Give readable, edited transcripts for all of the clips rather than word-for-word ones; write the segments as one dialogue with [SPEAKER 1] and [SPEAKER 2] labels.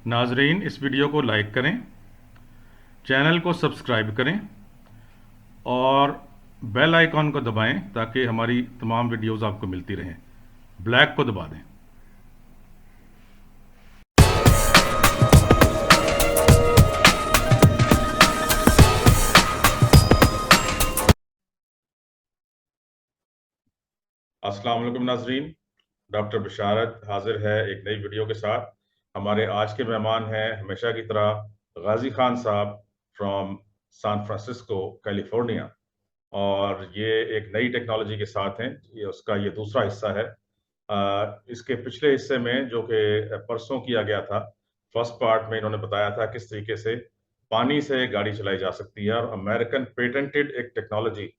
[SPEAKER 1] नाजरीन, इस वीडियो को लाइक करें, चैनल को सब्सक्राइब करें और बेल आइकॉन को दबाएं ताकि हमारी तमाम वीडियोस आपको मिलती रहें। ब्लैक को दबा दें। अस्सलाम वालेकुम नाजरीन, डॉक्टर बिशारत हाजिर है एक नई वीडियो के साथ। हमारे आज के मेहमान हैं हमेशा की तरह गाजी खान साहब फ्रॉम सैन फ्रांसिस्को कैलिफोर्निया, और ये एक नई टेक्नोलॉजी के साथ हैं। ये दूसरा हिस्सा है। इसके पिछले हिस्से में जो कि परसों किया गया था, फर्स्ट पार्ट में इन्होंने बताया था किस तरीके से पानी से गाड़ी चलाई जा सकती है, और अमेरिकन पेटेंटेड एक टेक्नोलॉजी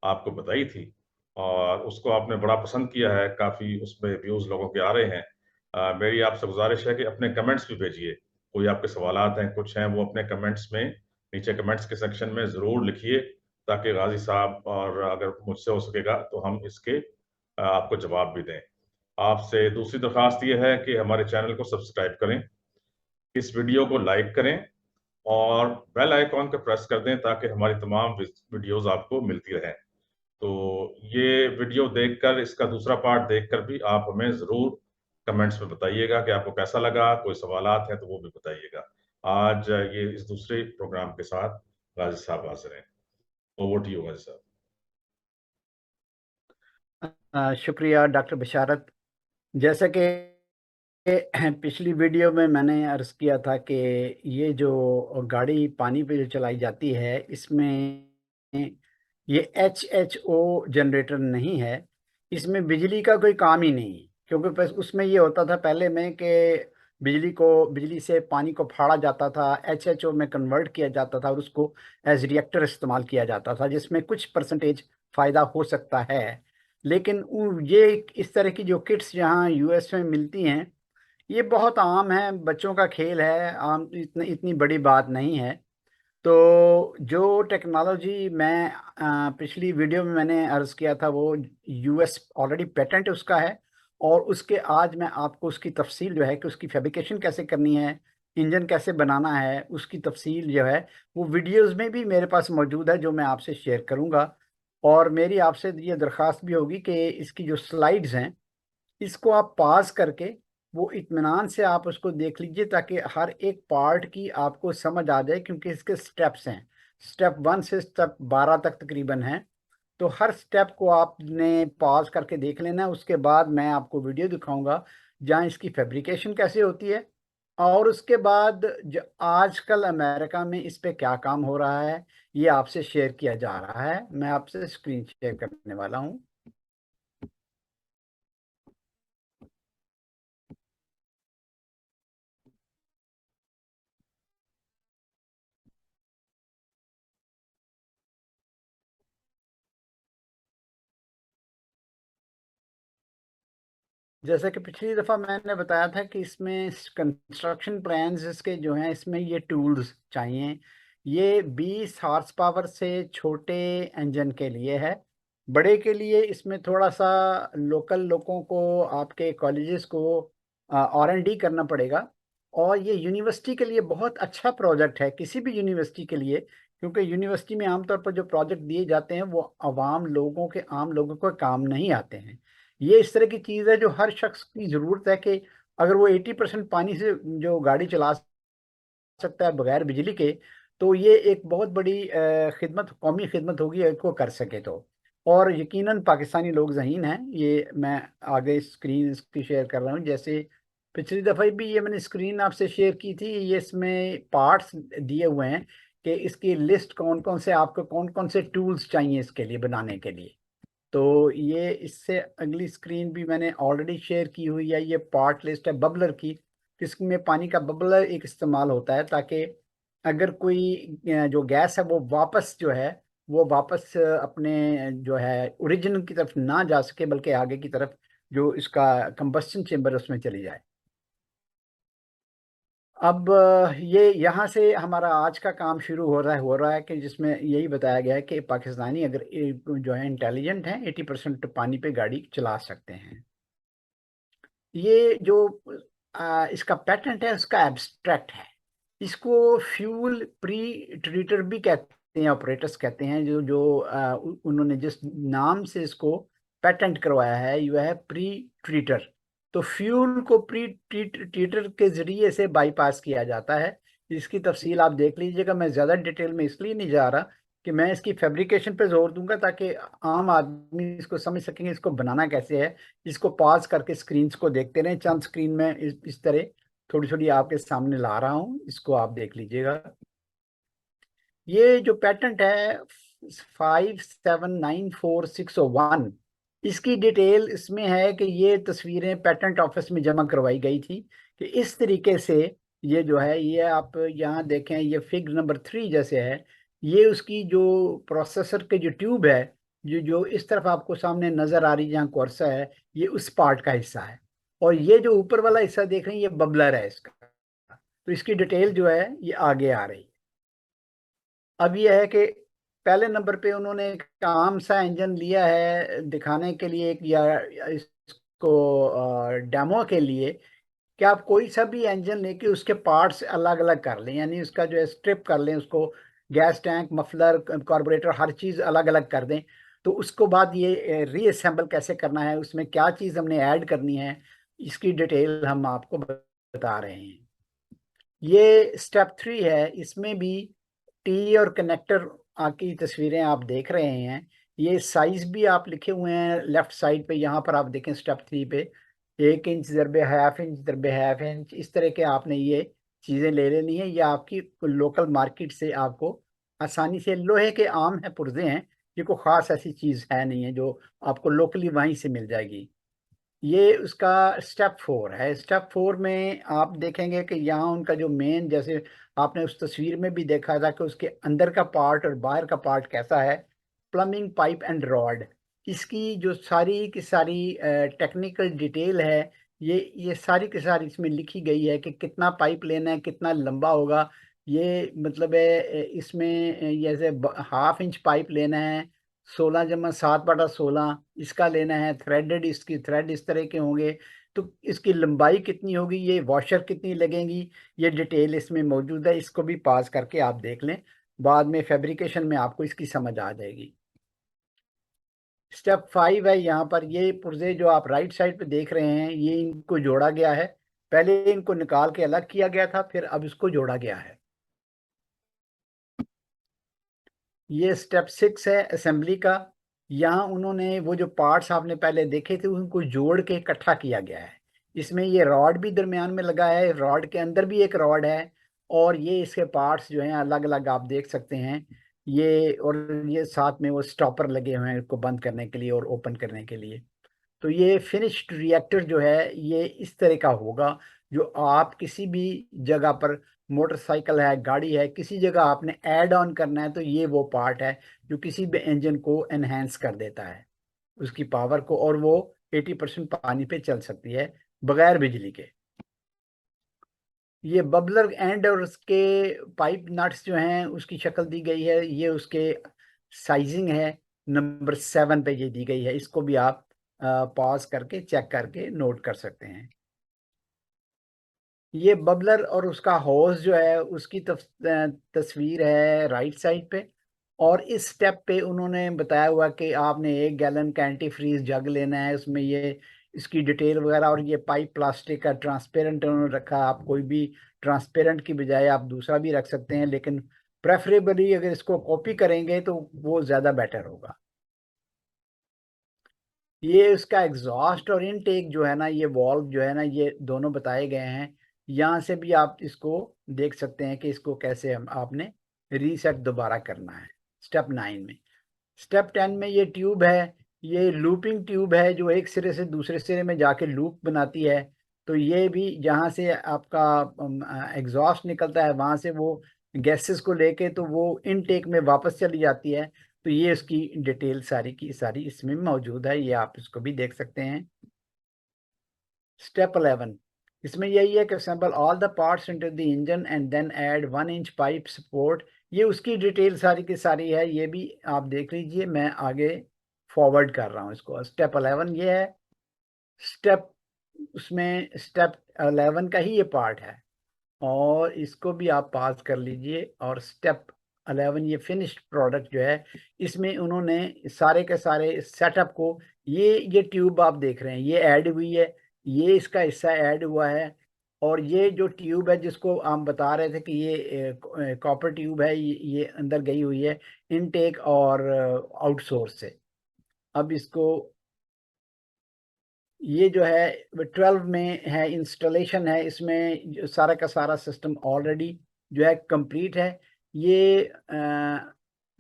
[SPEAKER 1] आपको बताई थी, और उसको आपने बड़ा पसंद किया है। काफ़ी उसमें व्यूज़ लोगों के आ रहे हैं। मेरी आपसे गुजारिश है कि अपने कमेंट्स भी भेजिए। कोई आपके सवालात हैं, कुछ हैं, वो अपने कमेंट्स में नीचे कमेंट्स के सेक्शन में ज़रूर लिखिए, ताकि गाजी साहब और अगर मुझसे हो सकेगा तो हम इसके आपको जवाब भी दें। आपसे दूसरी दरख्वास्त ये है कि हमारे चैनल को सब्सक्राइब करें, इस वीडियो को लाइक करें और बेल आइकॉन को प्रेस कर दें ताकि हमारी तमाम वीडियोस आपको मिलती रहें। तो ये वीडियो देखकर, इसका दूसरा पार्ट देखकर भी आप हमें ज़रूर कमेंट्स में बताइएगा कि आपको कैसा लगा। कोई सवालात हैं तो वो भी बताइएगा। आज ये इस दूसरे प्रोग्राम के साथ गाजी साहब हाजिर हैं। ओवर टू यू गाजी साहब।
[SPEAKER 2] शुक्रिया डॉक्टर बिशारत। जैसे कि पिछली वीडियो में मैंने अर्ज किया था कि ये जो गाड़ी पानी पे जो चलाई जाती है, इसमें ये HHO जनरेटर नहीं है। इसमें बिजली का कोई काम ही नहीं, क्योंकि बस उसमें ये होता था पहले में कि बिजली से पानी को फाड़ा जाता था, HHO में कन्वर्ट किया जाता था और उसको एज रिएक्टर इस्तेमाल किया जाता था, जिसमें कुछ परसेंटेज फ़ायदा हो सकता है। लेकिन ये इस तरह की जो किट्स यहाँ US में मिलती हैं, ये बहुत आम है, बच्चों का खेल है, आम इतनी इतनी बड़ी बात नहीं है। तो जो टेक्नोलॉजी मैं पिछली वीडियो में मैंने अर्ज किया था, वो US ऑलरेडी पेटेंट उसका है, और उसके आज मैं आपको उसकी तफसील जो है कि उसकी फैब्रिकेशन कैसे करनी है, इंजन कैसे बनाना है, उसकी तफसील जो है वो वीडियोस में भी मेरे पास मौजूद है, जो मैं आपसे शेयर करूंगा। और मेरी आपसे ये दरख्वास्त भी होगी कि इसकी जो स्लाइड्स हैं, इसको आप पास करके वो इत्मीनान से आप उसको देख लीजिए, ताकि हर एक पार्ट की आपको समझ आ जाए, क्योंकि इसके स्टेप्स हैं। स्टेप 1 से स्टेप 12 तक तकरीबन है। तो हर स्टेप को आपने पॉज करके देख लेना है। उसके बाद मैं आपको वीडियो दिखाऊंगा जहाँ इसकी फैब्रिकेशन कैसे होती है, और उसके बाद जो आजकल अमेरिका में इस पे क्या काम हो रहा है, ये आपसे शेयर किया जा रहा है। मैं आपसे स्क्रीन शेयर करने वाला हूँ। जैसा कि पिछली दफ़ा मैंने बताया था कि इसमें कंस्ट्रक्शन प्लान्स इसके जो हैं, इसमें ये टूल्स चाहिए। ये 20 हॉर्स पावर से छोटे इंजन के लिए है। बड़े के लिए इसमें थोड़ा सा लोकल लोगों को, आपके कॉलेजेस को R&D करना पड़ेगा। और ये यूनिवर्सिटी के लिए बहुत अच्छा प्रोजेक्ट है, किसी भी यूनिवर्सिटी के लिए, क्योंकि यूनिवर्सिटी में आमतौर पर जो प्रोजेक्ट दिए जाते हैं वो आम लोगों को काम नहीं आते हैं। ये इस तरह की चीज़ है जो हर शख्स की ज़रूरत है कि अगर वो 80% पानी से जो गाड़ी चला सकता है बगैर बिजली के, तो ये एक बहुत बड़ी खिदमत, कौमी खिदमत होगी अगर को कर सके तो। और यकीनन पाकिस्तानी लोग ज़हीन हैं। ये मैं आगे स्क्रीन इसकी शेयर कर रहा हूँ। जैसे पिछली दफ़ा भी ये मैंने स्क्रीन आपसे शेयर की थी, ये इसमें पार्ट्स दिए हुए हैं कि इसकी लिस्ट कौन कौन से, आपको कौन कौन से टूल्स चाहिए इसके लिए बनाने के लिए। तो ये इससे अगली स्क्रीन भी मैंने ऑलरेडी शेयर की हुई है। ये पार्ट लिस्ट है बबलर की। इसमें पानी का बबलर एक इस्तेमाल होता है, ताकि अगर कोई जो गैस है वो वापस जो है, वो वापस अपने जो है ओरिजिन की तरफ ना जा सके, बल्कि आगे की तरफ जो इसका कंबस्शन चेम्बर उसमें चली जाए। अब ये यहाँ से हमारा आज का काम शुरू हो रहा है कि जिसमें यही बताया गया है कि पाकिस्तानी अगर जो है इंटेलिजेंट हैं, 80% पानी पे गाड़ी चला सकते हैं। ये जो इसका पेटेंट है उसका एब्स्ट्रैक्ट है। इसको फ्यूल प्री ट्रीटर भी कहते हैं, ऑपरेटर्स कहते हैं। जो जो उन्होंने जिस नाम से इसको पेटेंट करवाया है यह है प्री ट्रीटर। तो फ्यूल को प्री ट्रीटर के जरिए से बाईपास किया जाता है। इसकी तफसील आप देख लीजिएगा। मैं ज़्यादा डिटेल में इसलिए नहीं जा रहा कि मैं इसकी फैब्रिकेशन पे जोर दूंगा ताकि आम आदमी इसको समझ सकेंगे इसको बनाना कैसे है। इसको पॉज करके स्क्रीन्स को देखते रहें। चंद स्क्रीन में इस तरह थोड़ी थोड़ी आपके सामने ला रहा हूं, इसको आप देख लीजिएगा। ये जो पेटेंट है 579461, इसकी डिटेल इसमें है कि ये तस्वीरें पेटेंट ऑफिस में जमा करवाई गई थी कि इस तरीके से ये जो है, ये आप यहाँ देखें, ये फिग नंबर 3 जैसे है। ये उसकी जो प्रोसेसर के जो ट्यूब है, जो जो इस तरफ आपको सामने नजर आ रही है जहाँ कुर्सा है, ये उस पार्ट का हिस्सा है। और ये जो ऊपर वाला हिस्सा देख रहे हैं ये बबलर है इसका। तो इसकी डिटेल जो है ये आगे आ रही है। अब यह है कि पहले नंबर पे उन्होंने एक आम सा इंजन लिया है दिखाने के लिए, एक या इसको डेमो के लिए, कि आप कोई सा भी इंजन लेके उसके पार्ट्स अलग अलग कर लें, यानी उसका जो है स्ट्रिप कर लें उसको। गैस टैंक, मफलर, कार्बोरेटर, हर चीज़ अलग अलग कर दें। तो उसको बाद ये रीअसेंबल कैसे करना है, उसमें क्या चीज़ हमने ऐड करनी है, इसकी डिटेल हम आपको बता रहे हैं। ये स्टेप 3 है। इसमें भी टी और कनेक्टर की तस्वीरें आप देख रहे हैं। ये साइज भी आप लिखे हुए हैं लेफ्ट साइड पे। यहाँ पर आप देखें स्टेप 3 पे 1 इंच ज़रबे हाफ इंच ज़रबे हाफ इंच, इस तरह के आपने ये चीज़ें ले लेनी है। ये आपकी लोकल मार्केट से आपको आसानी से, लोहे के आम है पुर्जे हैं, ये कोई ख़ास ऐसी चीज़ है नहीं है जो आपको लोकली वहीं से मिल जाएगी। ये उसका स्टेप 4 है। स्टेप 4 में आप देखेंगे कि यहाँ उनका जो मेन, जैसे आपने उस तस्वीर में भी देखा था कि उसके अंदर का पार्ट और बाहर का पार्ट कैसा है। प्लम्बिंग पाइप एंड रॉड, इसकी जो सारी की सारी टेक्निकल डिटेल है, ये सारी की सारी इसमें लिखी गई है कि कितना पाइप लेना है, कितना लंबा होगा। ये मतलब है इसमें जैसे हाफ इंच पाइप लेना है, 16x7/16 इसका लेना है। थ्रेडेड, इसकी थ्रेड इस तरह के होंगे। तो इसकी लंबाई कितनी होगी, ये वॉशर कितनी लगेंगी, ये डिटेल इसमें मौजूद है। इसको भी पास करके आप देख लें, बाद में फैब्रिकेशन में आपको इसकी समझ आ जाएगी। स्टेप 5 है। यहाँ पर ये पुर्जे जो आप राइट साइड पे देख रहे हैं, ये इनको जोड़ा गया है। पहले इनको निकाल के अलग किया गया था, फिर अब इसको जोड़ा गया है। ये स्टेप 6 है असेंबली का। यहाँ उन्होंने वो जो पार्ट्स आपने पहले देखे थे उनको जोड़ के इकट्ठा किया गया है। इसमें ये रॉड भी दरमियान में लगा है, रॉड के अंदर भी एक रॉड है, और ये इसके पार्ट्स जो हैं अलग अलग आप देख सकते हैं। ये और ये साथ में वो स्टॉपर लगे हुए हैं इसको बंद करने के लिए और ओपन करने के लिए। तो ये फिनिश्ड रिएक्टर जो है ये इस तरह का होगा, जो आप किसी भी जगह पर, मोटरसाइकिल है, गाड़ी है, किसी जगह आपने ऐड ऑन करना है तो ये वो पार्ट है जो किसी भी इंजन को एनहेंस कर देता है, उसकी पावर को, और वो 80% पानी पे चल सकती है बगैर बिजली के। ये बबलर एंड और उसके पाइप नट्स जो हैं उसकी शक्ल दी गई है। ये उसके साइजिंग है, नंबर 7 पे ये दी गई है। इसको भी आप पॉज करके चेक करके नोट कर सकते हैं। ये बबलर और उसका होज जो है उसकी तस्वीर है राइट साइड पे। और इस स्टेप पे उन्होंने बताया हुआ कि आपने 1 गैलन का एंटी फ्रीज जग लेना है। उसमें ये इसकी डिटेल वगैरह, और ये पाइप प्लास्टिक का ट्रांसपेरेंट उन्होंने रखा। आप कोई भी ट्रांसपेरेंट की बजाय आप दूसरा भी रख सकते हैं, लेकिन प्रेफरेबली अगर इसको कॉपी करेंगे तो वो ज़्यादा बेटर होगा। ये उसका एग्जॉस्ट और इनटेक जो है ना, ये वॉल्व जो है ना, ये दोनों बताए गए हैं। यहाँ से भी आप इसको देख सकते हैं कि इसको कैसे हम आपने रीसेट दोबारा करना है स्टेप 9 में। स्टेप 10 में ये ट्यूब है। ये लूपिंग ट्यूब है जो एक सिरे से दूसरे सिरे में जाके लूप बनाती है। तो ये भी जहाँ से आपका एग्जॉस्ट निकलता है वहाँ से वो गैसेस को लेके तो वो इनटेक में वापस चली जाती है। तो ये उसकी डिटेल सारी की सारी इसमें मौजूद है, ये आप इसको भी देख सकते हैं। स्टेप 11, इसमें यही है कि assemble all the parts into the engine and then add 1 inch pipe support. ये उसकी डिटेल सारी की सारी है, ये भी आप देख लीजिए। मैं आगे फॉरवर्ड कर रहा हूँ इसको। स्टेप 11 ये है। स्टेप उसमें स्टेप 11 का ही ये पार्ट है, और इसको भी आप पास कर लीजिए। और स्टेप 11 ये फिनिश्ड प्रोडक्ट जो है, इसमें उन्होंने सारे के सारे सेटअप को, ये ट्यूब आप देख रहे हैं ये ऐड हुई है, ये इसका हिस्सा ऐड हुआ है। और ये जो ट्यूब है जिसको हम बता रहे थे कि ये कॉपर ट्यूब है, ये अंदर गई हुई है इनटेक और आउटसोर्स से। अब इसको, ये जो है 12 में है, इंस्टॉलेशन है, इसमें सारा का सारा सिस्टम ऑलरेडी जो है कंप्लीट है। ये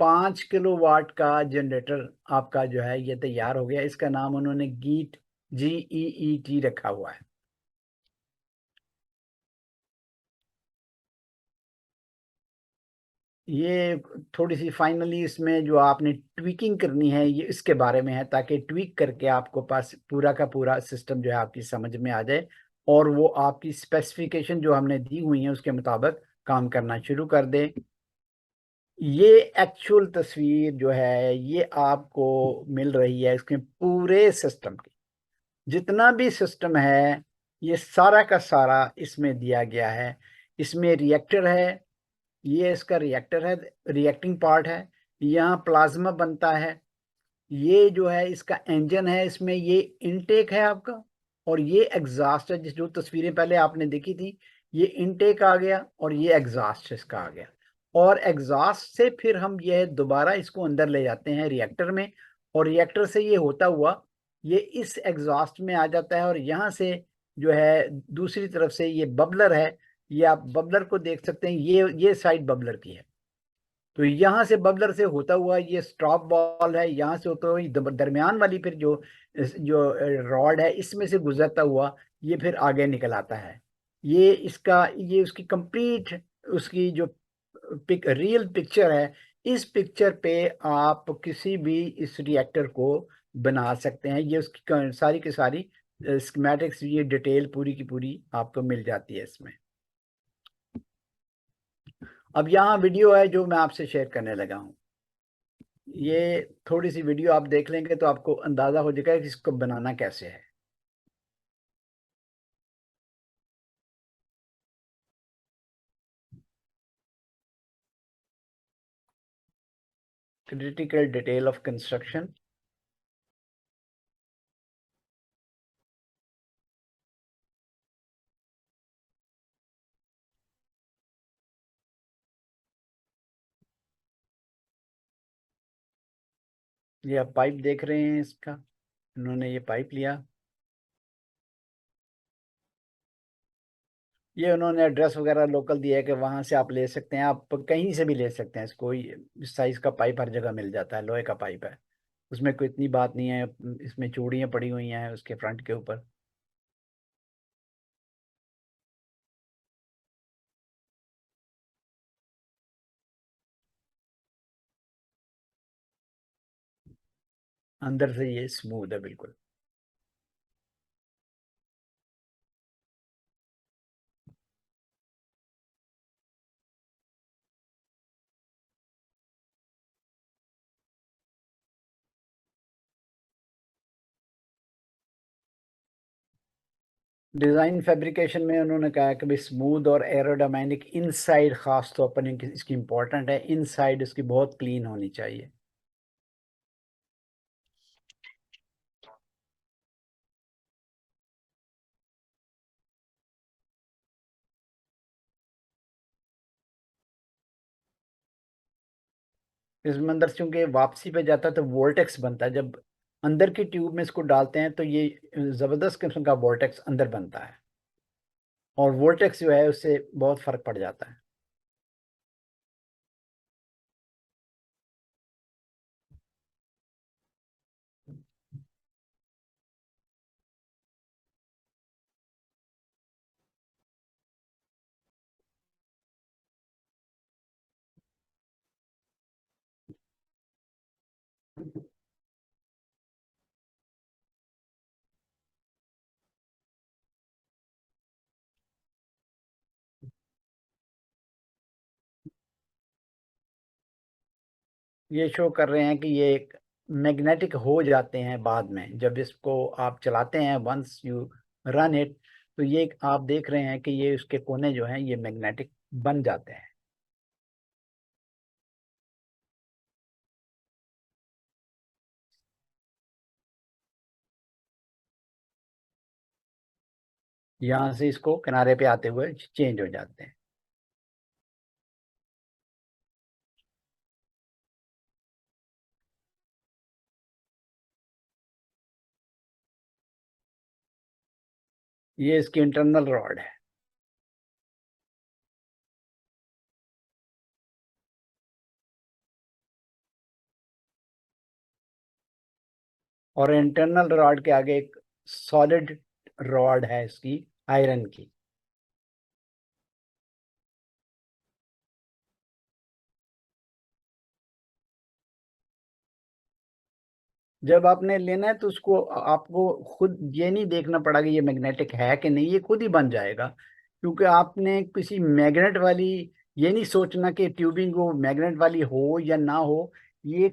[SPEAKER 2] 5 किलोवाट का जनरेटर आपका जो है ये तैयार हो गया। इसका नाम उन्होंने गीट GEET रखा हुआ है। ये थोड़ी सी फाइनली इसमें जो आपने ट्वीकिंग करनी है ये इसके बारे में है, ताकि ट्वीक करके आपको पास पूरा का पूरा सिस्टम जो है आपकी समझ में आ जाए, और वो आपकी स्पेसिफिकेशन जो हमने दी हुई है उसके मुताबिक काम करना शुरू कर दे। ये एक्चुअल तस्वीर जो है ये आपको मिल रही है इसके पूरे सिस्टम की। जितना भी सिस्टम है ये सारा का सारा इसमें दिया गया है। इसमें रिएक्टर है, ये इसका रिएक्टर है, रिएक्टिंग पार्ट है। यहाँ प्लाज्मा बनता है। ये जो है इसका इंजन है, इसमें ये इनटेक है आपका, और ये एग्जॉस्ट है। जिस जो तस्वीरें पहले आपने देखी थी, ये इनटेक आ गया और ये एग्जॉस्ट इसका आ गया। और एग्जॉस्ट से फिर हम ये दोबारा इसको अंदर ले जाते हैं रिएक्टर में, और रिएक्टर से ये होता हुआ ये इस एग्जॉस्ट में आ जाता है। और यहाँ से जो है दूसरी तरफ से ये बबलर है, ये आप बबलर को देख सकते हैं, ये साइड बबलर की है। तो यहाँ से बबलर से होता हुआ ये स्टॉप बॉल है, यहाँ से होता हुआ दरमियान वाली फिर जो रॉड है इसमें से गुजरता हुआ ये फिर आगे निकल आता है। ये उसकी कंप्लीट, उसकी जो रियल पिक्चर है, इस पिक्चर पे आप किसी भी इस रिएक्टर को बना सकते हैं। ये उसकी सारी की सारी स्कीमेटिक्स, ये डिटेल पूरी की पूरी आपको मिल जाती है इसमें। अब यहाँ वीडियो है जो मैं आपसे शेयर करने लगा हूँ। ये थोड़ी सी वीडियो आप देख लेंगे तो आपको अंदाजा हो जाएगा कि इसको बनाना कैसे है। Critical detail of construction. ये आप पाइप देख रहे हैं इसका, उन्होंने ये पाइप लिया। ये उन्होंने एड्रेस वगैरह लोकल दिया है कि वहां से आप ले सकते हैं, आप कहीं से भी ले सकते हैं इसको। इस साइज का पाइप हर जगह मिल जाता है, लोहे का पाइप है, उसमें कोई इतनी बात नहीं है। इसमें चूड़ियाँ पड़ी हुई हैं उसके फ्रंट के ऊपर। अंदर से ये स्मूथ है बिल्कुल। डिज़ाइन फैब्रिकेशन में उन्होंने कहा कि भाई स्मूथ और एरोडायनामिक इनसाइड खास तौर पर इसकी इम्पोर्टेंट है। इनसाइड इसकी बहुत क्लीन होनी चाहिए। इसमें अंदर चूंकि वापसी पे जाता है तो वोल्टेक्स बनता है। जब अंदर की ट्यूब में इसको डालते हैं तो ये ज़बरदस्त किस्म का वोल्टेक्स अंदर बनता है, और वोल्टेक्स जो है उससे बहुत फर्क पड़ जाता है। ये शो कर रहे हैं कि ये एक मैग्नेटिक हो जाते हैं बाद में, जब इसको आप चलाते हैं। वंस यू रन इट, तो ये आप देख रहे हैं कि ये उसके कोने जो हैं ये मैग्नेटिक बन जाते हैं। यहाँ से इसको किनारे पे आते हुए चेंज हो जाते हैं। ये इसकी इंटरनल रॉड है। और इंटरनल रॉड के आगे एक सॉलिड रॉड है इसकी आयरन की। जब आपने लेना है तो उसको आपको खुद ये नहीं देखना पड़ा कि ये मैग्नेटिक है कि नहीं, ये खुद ही बन जाएगा। क्योंकि आपने किसी मैग्नेट वाली, ये नहीं सोचना कि ट्यूबिंग वो मैग्नेट वाली हो या ना हो। ये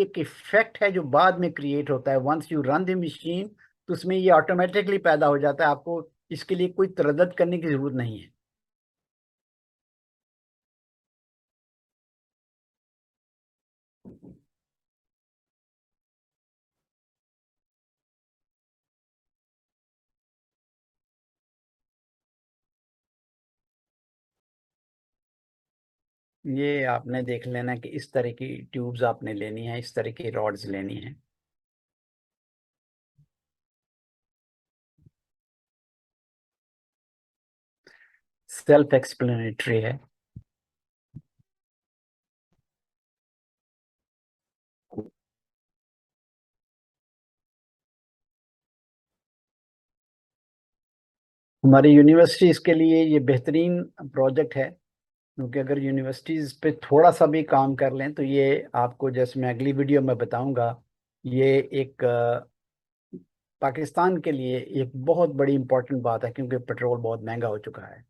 [SPEAKER 2] एक इफेक्ट है जो बाद में क्रिएट होता है। Once you run the machine तो उसमें ये ऑटोमेटिकली पैदा हो जाता है, आपको इसके लिए कोई तरदद करने की जरूरत नहीं है। ये आपने देख लेना कि इस तरह की ट्यूब्स आपने लेनी है, इस तरह की रॉड्स लेनी है। सेल्फ एक्सप्लेनेटरी है। हमारी यूनिवर्सिटीज़ के लिए ये बेहतरीन प्रोजेक्ट है, क्योंकि अगर यूनिवर्सिटीज़ पे थोड़ा सा भी काम कर लें तो ये आपको, जैसे मैं अगली वीडियो में बताऊंगा, ये एक पाकिस्तान के लिए एक बहुत बड़ी इंपॉर्टेंट बात है, क्योंकि पेट्रोल बहुत महंगा हो चुका है।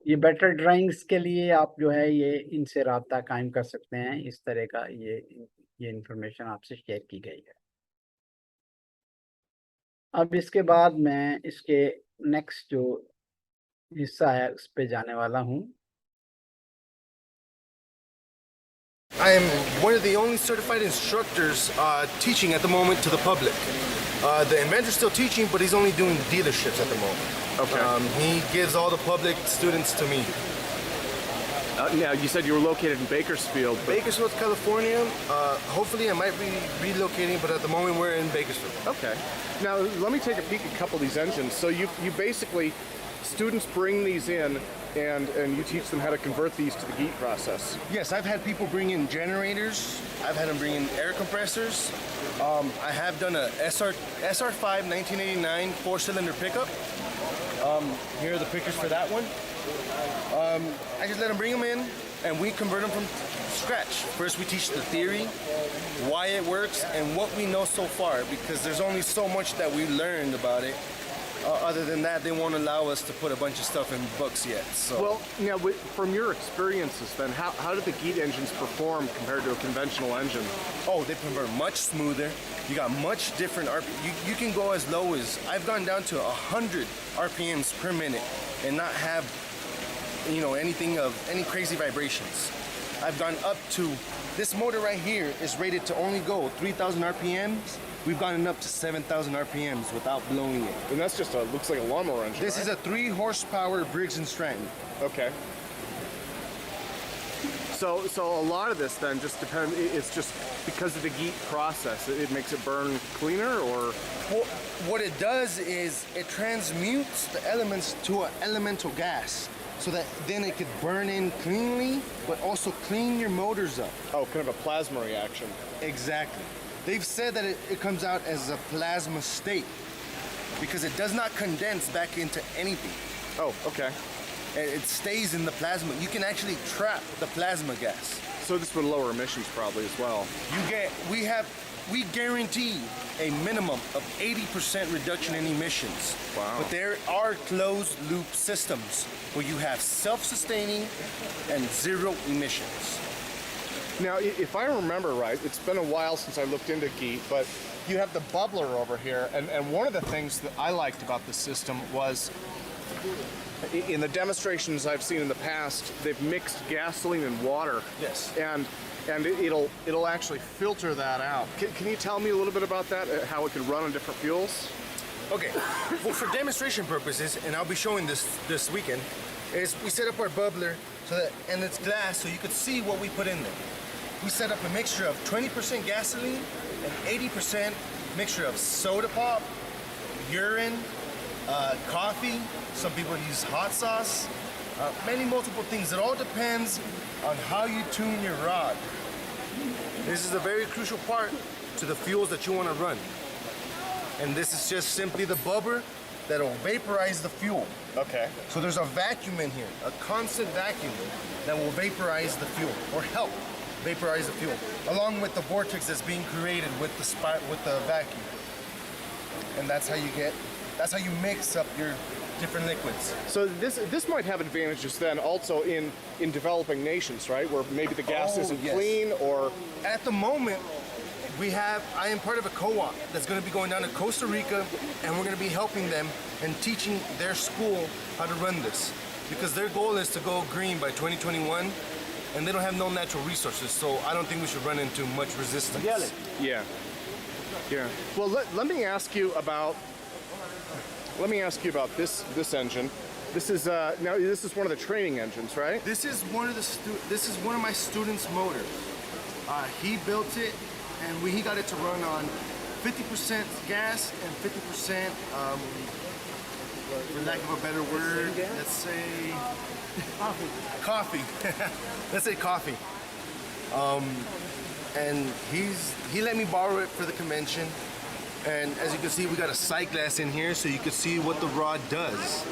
[SPEAKER 2] ये बेटर ड्राइंग्स के लिए आप जो है ये इनसे राब्ता कायम कर सकते हैं। इस तरह का ये इंफॉर्मेशन आपसे शेयर की गई है। अब इसके बाद मैं इसके नेक्स्ट जो हिस्सा है उस पे जाने वाला हूँ।
[SPEAKER 3] I am one of the only certified instructors teaching at the moment to the public. The inventor's still teaching, but he's only doing dealerships at the moment.
[SPEAKER 4] Okay.
[SPEAKER 3] He gives all the public students to me.
[SPEAKER 4] Now, you said you were located in Bakersfield. But
[SPEAKER 3] Bakersfield, California. Hopefully I might be relocating, but at the moment we're in Bakersfield.
[SPEAKER 4] Okay. Now, let me take a peek at a couple of these engines. So you basically, students bring these in, and you teach them how to convert these to the GEAT process.
[SPEAKER 3] Yes, I've had people bring in generators. I've had them bring in air compressors. I have done a SR5 1989 4-cylinder pickup. Here are the pictures for that one. I just let them bring them in, and we convert them from scratch. First, we teach the theory, why it works, and what we know so far, because there's only so much that we learned about it. Other than that, they won't allow us to put a bunch of stuff in books yet. So.
[SPEAKER 4] Well, now, from your experiences then, how do the GEAT engines perform compared to a conventional engine?
[SPEAKER 3] Oh, they convert much smoother. You got much different RPM. You can go as low as, I've gone down to 100 RPMs per minute and not have, anything of any crazy vibrations. I've gone up to, this motor right here is rated to only go 3,000 RPMs. We've gotten up to 7,000 RPMs without blowing it.
[SPEAKER 4] And that's just looks like a lawnmower engine.
[SPEAKER 3] This is a 3 horsepower Briggs & Stratton.
[SPEAKER 4] Okay. So a lot of this then just depends. It's just because of the GEAT process. It makes it burn cleaner, or
[SPEAKER 3] What it does is it transmutes the elements to an elemental gas. so that then it could burn in cleanly, but also clean your motors up.
[SPEAKER 4] Oh, kind of a plasma reaction.
[SPEAKER 3] Exactly. They've said that it comes out as a plasma state because it does not condense back into anything.
[SPEAKER 4] Oh, okay.
[SPEAKER 3] It stays in the plasma. You can actually trap the plasma gas.
[SPEAKER 4] So this would lower emissions probably as well.
[SPEAKER 3] We guarantee a minimum of 80% reduction in emissions.
[SPEAKER 4] Wow.
[SPEAKER 3] But there are closed loop systems where you have self-sustaining and zero emissions.
[SPEAKER 4] Now, if I remember right, it's been a while since I looked into GEET, but you have the bubbler over here, and one of the things that I liked about the system was, in the demonstrations I've seen in the past, they've mixed gasoline and water.
[SPEAKER 3] Yes.
[SPEAKER 4] And it'll actually filter that out. Can you tell me a little bit about that? How it can run on different fuels?
[SPEAKER 3] Okay, well, for demonstration purposes, and I'll be showing this weekend, is we set up our bubbler so that, and it's glass so you could see what we put in there. We set up a mixture of 20% gasoline and 80% mixture of soda pop, urine, coffee. Some people use hot sauce, many multiple things. It all depends on how you tune your rod. This is a very crucial part to the fuels that you want to run. And this is just simply the bubbler that'll vaporize the fuel.
[SPEAKER 4] Okay.
[SPEAKER 3] So there's a vacuum in here, a constant vacuum that will vaporize the fuel or help vaporize the fuel, along with the vortex that's being created with the vacuum. And that's how you mix up your different liquids.
[SPEAKER 4] So this might have advantages then also in developing nations, right? Where maybe the gas isn't
[SPEAKER 3] yes.
[SPEAKER 4] clean, or
[SPEAKER 3] At the moment, I am part of a co-op that's going to be going down to Costa Rica, and we're going to be helping them and teaching their school how to run this. Because their goal is to go green by 2021, and they don't have no natural resources, so I don't think we should run into much resistance.
[SPEAKER 4] yeah. Well, let me ask you about this engine. This is now this is one of the training engines, right?
[SPEAKER 3] This is one of my students' motors. He built it, and he got it to run on 50% gas and 50%, for lack of a better word, let's say coffee. Let's say coffee. And he let me borrow it for the convention. And as you can see, we got a sight glass in here so you can see what the rod does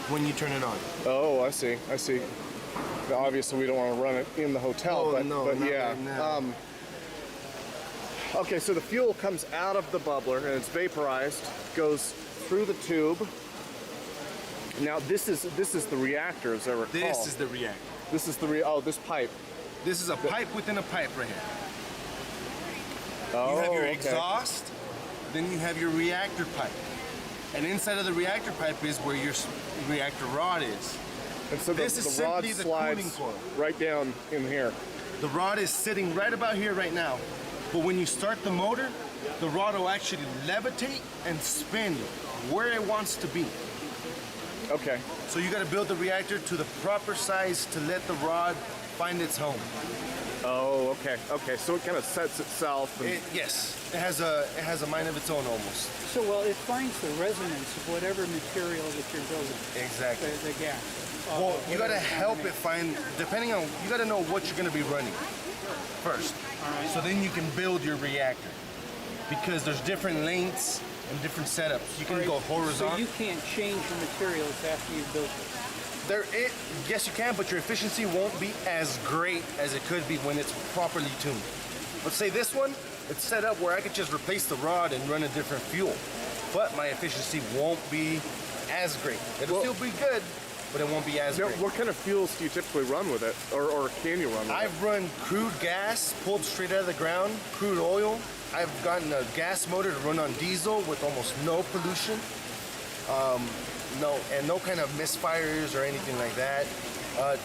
[SPEAKER 3] when you turn it on.
[SPEAKER 4] Oh, I see. Now, obviously, we don't want to run it in the hotel,
[SPEAKER 3] Oh,
[SPEAKER 4] but
[SPEAKER 3] no, not
[SPEAKER 4] yeah.
[SPEAKER 3] right now.
[SPEAKER 4] Okay, so the fuel comes out of the bubbler and it's vaporized, goes through the tube. Now this is the reactor, as I recall.
[SPEAKER 3] This is the reactor.
[SPEAKER 4] This is this pipe.
[SPEAKER 3] This is a pipe within a pipe right here.
[SPEAKER 4] Oh,
[SPEAKER 3] You have your
[SPEAKER 4] okay.
[SPEAKER 3] exhaust, then you have your reactor pipe. And inside of the reactor pipe is where your reactor rod is.
[SPEAKER 4] And so
[SPEAKER 3] This
[SPEAKER 4] the
[SPEAKER 3] is
[SPEAKER 4] rod
[SPEAKER 3] simply the
[SPEAKER 4] slides
[SPEAKER 3] cooling coil.
[SPEAKER 4] right down in here.
[SPEAKER 3] The rod is sitting right about here right now. But when you start the motor, the rod will actually levitate and spin where it wants to be.
[SPEAKER 4] Okay.
[SPEAKER 3] So you got to build the reactor to the proper size to let the rod find its home.
[SPEAKER 4] Oh, okay. Okay, so it kind of sets itself. And,
[SPEAKER 3] Yes, it has a mind of its own almost.
[SPEAKER 5] So, well, it finds the resonance of whatever material that you're building,
[SPEAKER 3] Exactly.
[SPEAKER 5] the gas.
[SPEAKER 3] Well, you got to
[SPEAKER 5] whatever
[SPEAKER 3] help it
[SPEAKER 5] combination.
[SPEAKER 3] find, depending on, you got to know what you're going to be running first. So then you can build your reactor. Because there's different lengths and different setups. You can go horizontal.
[SPEAKER 5] So you can't change your materials after you've built it.
[SPEAKER 3] Yes, you can, but your efficiency won't be as great as it could be when it's properly tuned. Let's say this one, it's set up where I could just replace the rod and run a different fuel. But my efficiency won't be as great. It'll still be good, but it won't be as
[SPEAKER 4] now,
[SPEAKER 3] great.
[SPEAKER 4] what kind of fuels do you typically run with it, or can you run with it?
[SPEAKER 3] I've run crude gas pulled straight out of the ground, crude oil. I've gotten a gas motor to run on diesel with almost no pollution. No kind of misfires or anything like that.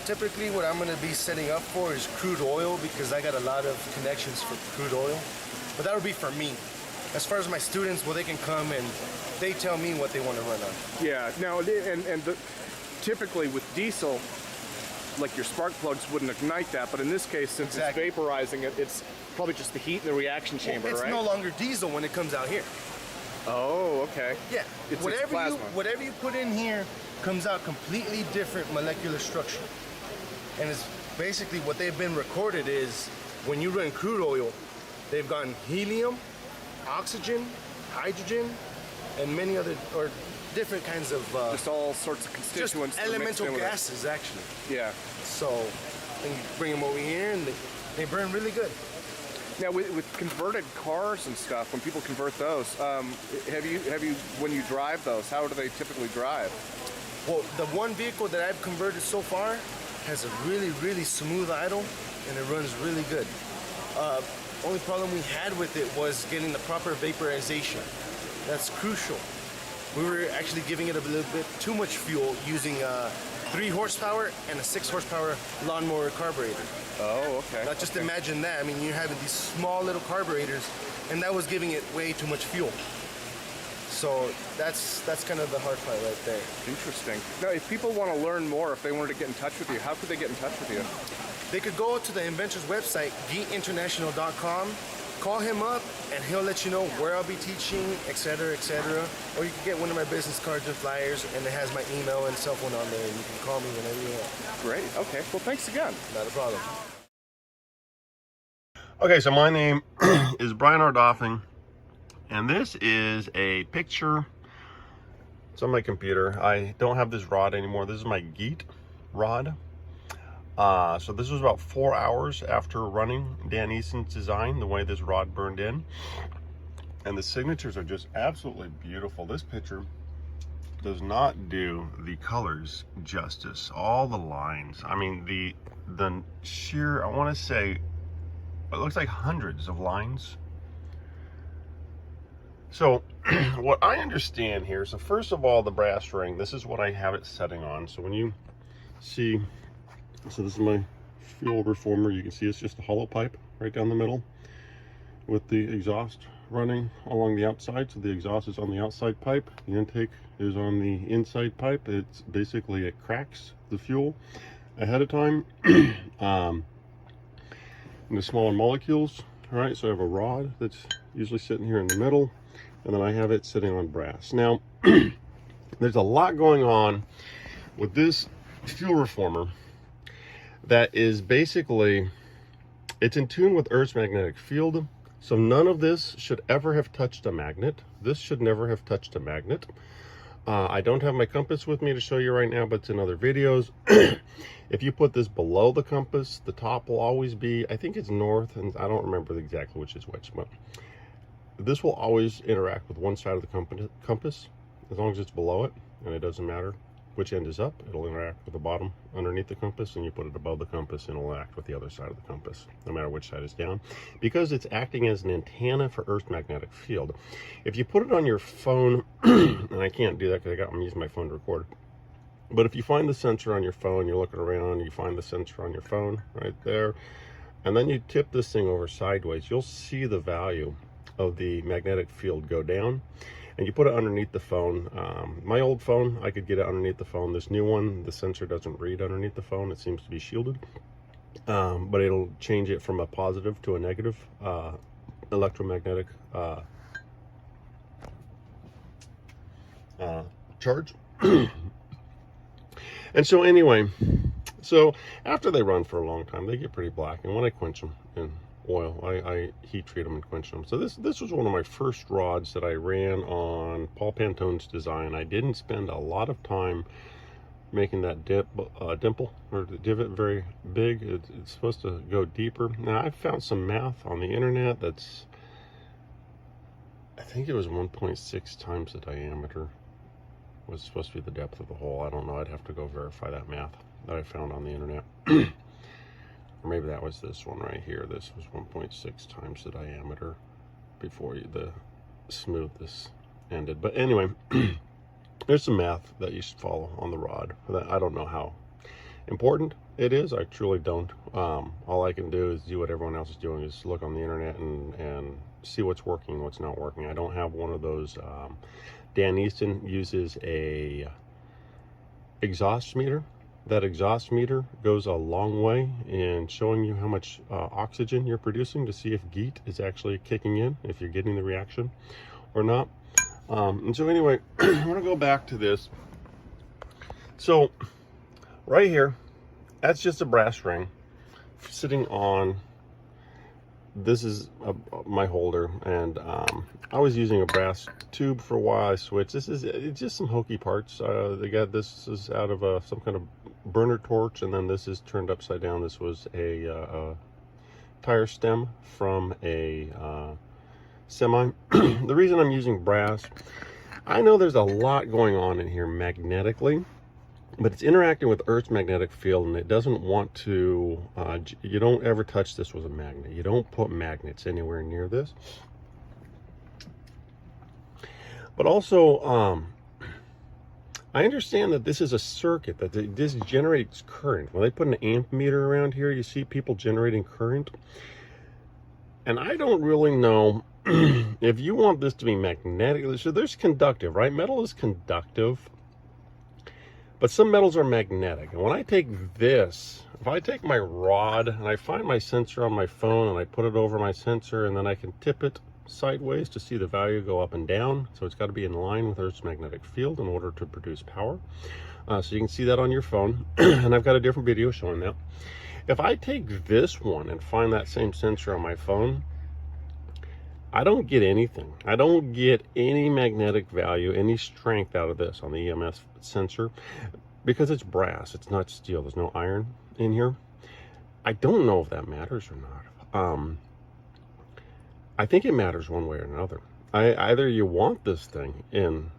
[SPEAKER 3] Typically what I'm going to be setting up for is crude oil because I got a lot of connections for crude oil. But that would be for me. As far as my students, well, they can come and they tell me what they want to run on.
[SPEAKER 4] Yeah. Now, typically with diesel, like your spark plugs wouldn't ignite that, but in this case, since
[SPEAKER 3] Exactly.
[SPEAKER 4] it's vaporizing it, it's probably just the heat in the reaction chamber,
[SPEAKER 3] It's
[SPEAKER 4] right?
[SPEAKER 3] no longer diesel when it comes out here.
[SPEAKER 4] Oh, okay.
[SPEAKER 3] Yeah,
[SPEAKER 4] It's
[SPEAKER 3] whatever
[SPEAKER 4] plasma.
[SPEAKER 3] you put in here comes out completely different molecular structure. And it's basically what they've been recorded is when you run crude oil, they've gotten helium, oxygen, hydrogen, and many other or different kinds of
[SPEAKER 4] Just all sorts of
[SPEAKER 3] just
[SPEAKER 4] constituents. that are mixed
[SPEAKER 3] elemental
[SPEAKER 4] in with it.
[SPEAKER 3] gases actually.
[SPEAKER 4] Yeah.
[SPEAKER 3] So then you bring them over here and they burn really good.
[SPEAKER 4] Now, with converted cars and stuff, when people convert those, have you when you drive those, how do they typically drive?
[SPEAKER 3] Well, the one vehicle that I've converted so far has a really, really smooth idle, and it runs really good. Only problem we had with it was getting the proper vaporization. That's crucial. We were actually giving it a little bit too much fuel using 3 horsepower and a 6 horsepower lawnmower carburetor.
[SPEAKER 4] Oh, okay.
[SPEAKER 3] Now just imagine that. I mean, you're having these small little carburetors, and that was giving it way too much fuel. So that's kind of the hard part right there.
[SPEAKER 4] Interesting. Now, if people want to learn more, if they wanted to get in touch with you, how could they get in touch with you?
[SPEAKER 3] They could go to the inventor's website, geetinternational.com, call him up, and he'll let you know where I'll be teaching, etc., etc. Or you can get one of my business cards and flyers, and it has my email and cell phone on there, and you can call me whenever you want.
[SPEAKER 4] Great. Okay. Well, thanks again.
[SPEAKER 3] Not a problem.
[SPEAKER 6] Okay, so my name is Brian Ardoffing, and this is a picture. It's on my computer. I don't have this rod anymore. This is my Geet rod. So this was about 4 hours after running Dan Eason's design, the way this rod burned in. And the signatures are just absolutely beautiful. This picture does not do the colors justice. All the lines. I mean, the sheer, I want to say, it looks like hundreds of lines. So what I understand here, so first of all, the brass ring, this is what I have it setting on. So when you see, so this is my fuel reformer, you can see it's just a hollow pipe right down the middle with the exhaust running along the outside. So the exhaust is on the outside pipe, the intake is on the inside pipe. It's basically, it cracks the fuel ahead of time. And the smaller molecules, all right, so I have a rod that's usually sitting here in the middle, and then I have it sitting on brass. Now, there's a lot going on with this fuel reformer that is basically, it's in tune with Earth's magnetic field, so none of this should ever have touched a magnet. This should never have touched a magnet. I don't have my compass with me to show you right now, but it's in other videos. If you put this below the compass, the top will always be, I think it's north, and I don't remember exactly which is which, but this will always interact with one side of the compass, as long as it's below it, and it doesn't matter which end is up, it'll interact with the bottom underneath the compass, and you put it above the compass and it'll act with the other side of the compass, no matter which side is down, because it's acting as an antenna for Earth's magnetic field. If you put it on your phone, and I can't do that because I'm using my phone to record, but if you find the sensor on your phone, you're looking around, you find the sensor on your phone right there, and then you tip this thing over sideways, you'll see the value of the magnetic field go down. And you put it underneath the phone. My old phone, I could get it underneath the phone. This new one, the sensor doesn't read underneath the phone. It seems to be shielded. But it'll change it from a positive to a negative electromagnetic charge. And so anyway, so after they run for a long time, they get pretty black. And when I quench them in oil, I heat treat them and quench them. So this was one of my first rods that I ran on Paul Pantone's design. I didn't spend a lot of time making that dimple or the divot very big. It's supposed to go deeper. Now I found some math on the internet that's, I think it was 1.6 times the diameter was supposed to be the depth of the hole. I don't know, I'd have to go verify that math that I found on the internet. Or maybe that was this one right here. This was 1.6 times the diameter before the smoothness ended. But anyway, there's some math that you should follow on the rod. I don't know how important it is. I truly don't. All I can do is do what everyone else is doing, is look on the internet and see what's working, what's not working. I don't have one of those. Dan Easton uses a exhaust meter. That exhaust meter goes a long way in showing you how much oxygen you're producing to see if Geet is actually kicking in, if you're getting the reaction or not. And so anyway, I want to go back to this. So right here, that's just a brass ring sitting on, this is my holder, and I was using a brass tube for a while. I switched. It's just some hokey parts. They got, this is out of some kind of burner torch, and then this is turned upside down. This was a tire stem from a semi. The reason I'm using brass, I know there's a lot going on in here magnetically, but it's interacting with Earth's magnetic field, and it doesn't want to, you don't ever touch this with a magnet. You don't put magnets anywhere near this. But also, I understand that this is a circuit, that this generates current. When they put an amp meter around here, you see people generating current. And I don't really know if you want this to be magnetic. So there's conductive, right? Metal is conductive, but some metals are magnetic. And when I take this, if I take my rod and I find my sensor on my phone and I put it over my sensor, and then I can tip it sideways to see the value go up and down. So it's got to be in line with Earth's magnetic field in order to produce power. So you can see that on your phone. And I've got a different video showing that. If I take this one and find that same sensor on my phone, I don't get anything. I don't get any magnetic value, any strength out of this on the EMS sensor, because it's brass, it's not steel, there's no iron in here. I don't know if that matters or not. I think it matters one way or another. Either you want this thing in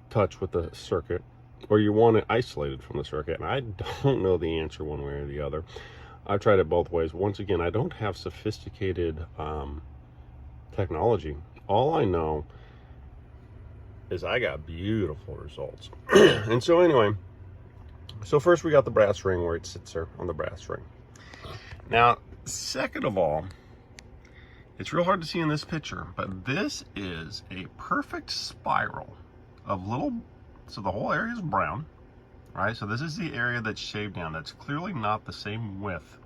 [SPEAKER 6] touch with the circuit, or you want it isolated from the circuit, and I don't know the answer one way or the other. I've tried it both ways. Once again, I don't have sophisticated technology. All I know is I got beautiful results. And so anyway, so first we got the brass ring where it sits there on the brass ring. Now, second of all, it's real hard to see in this picture, but this is a perfect spiral of little, so the whole area is brown, right? So this is the area that's shaved down. That's clearly not the same width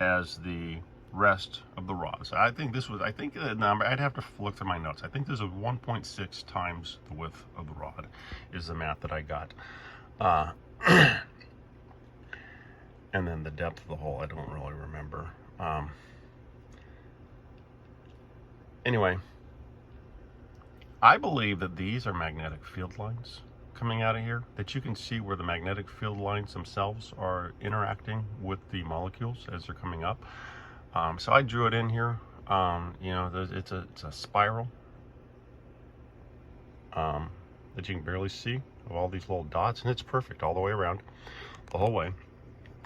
[SPEAKER 6] as the rest of the rod. So I think this was, I think the number, I'd have to look through my notes. I think this is 1.6 times the width of the rod is the math that I got. And then the depth of the hole, I don't really remember. Anyway, I believe that these are magnetic field lines coming out of here, that you can see where the magnetic field lines themselves are interacting with the molecules as they're coming up. So I drew it in here. You know, it's a spiral that you can barely see of all these little dots, and it's perfect all the way around, the whole way.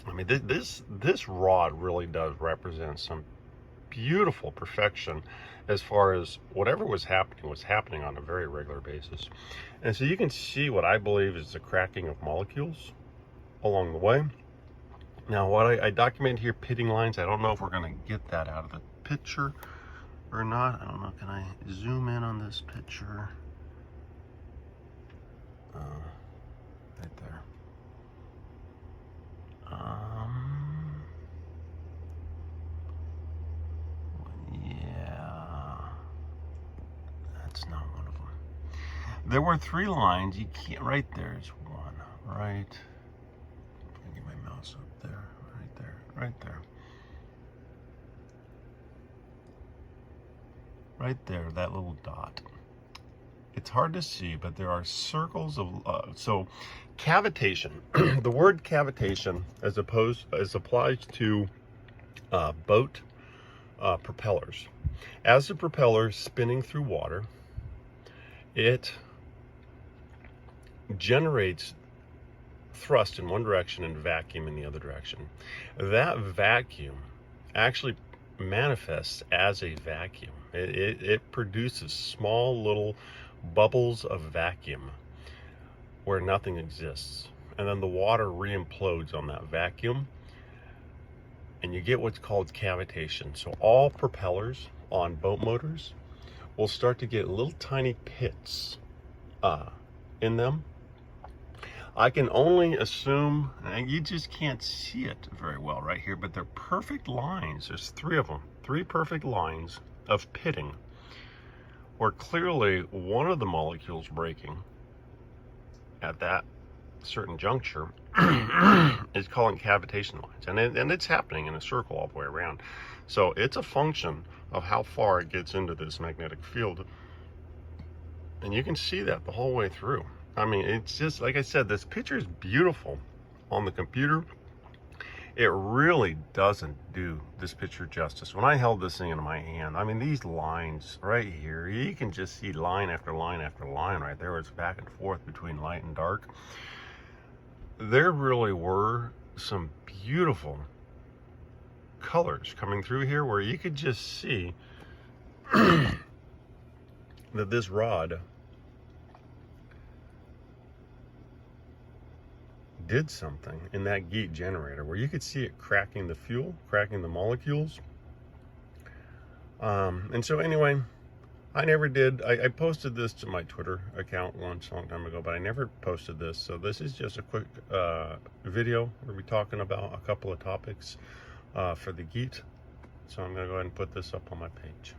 [SPEAKER 6] I mean, this rod really does represent some beautiful perfection as far as whatever was happening on a very regular basis. And so you can see what I believe is the cracking of molecules along the way. Now, what I documented here, pitting lines, I don't know if we're going to get that out of the picture or not. I don't know. Can I zoom in on this picture? Right there. Yeah, that's not one of them. There were 3 lines. You can't, right there is one, right? Get my mouse up there, right there. Right there, that little dot. It's hard to see, but there are circles of, so cavitation, the word cavitation as applies to boat propellers. As the propeller is spinning through water, it generates thrust in one direction and vacuum in the other direction. That vacuum actually manifests as a vacuum. It produces small little bubbles of vacuum where nothing exists, and then the water re-implodes on that vacuum, and you get what's called cavitation. So all propellers on boat motors will start to get little tiny pits in them. I can only assume, and you just can't see it very well right here, but they're perfect lines. There's 3 of them, 3 perfect lines of pitting where clearly one of the molecules breaking at that certain juncture is calling cavitation lines, and it's happening in a circle all the way around. So it's a function of how far it gets into this magnetic field, and you can see that the whole way through. I mean, it's just like I said, this picture is beautiful on the computer. It really doesn't do this picture justice. When I held this thing in my hand, I mean, these lines right here, you can just see line after line after line right there. It's back and forth between light and dark. There really were some beautiful colors coming through here where you could just see that this rod did something in that GEAT generator, where you could see it cracking the fuel, cracking the molecules. And so anyway, I never did, I posted this to my Twitter account once a long time ago, but I never posted this. So this is just a quick video. We'll be talking about a couple of topics for the GEAT. So I'm gonna go ahead and put this up on my page.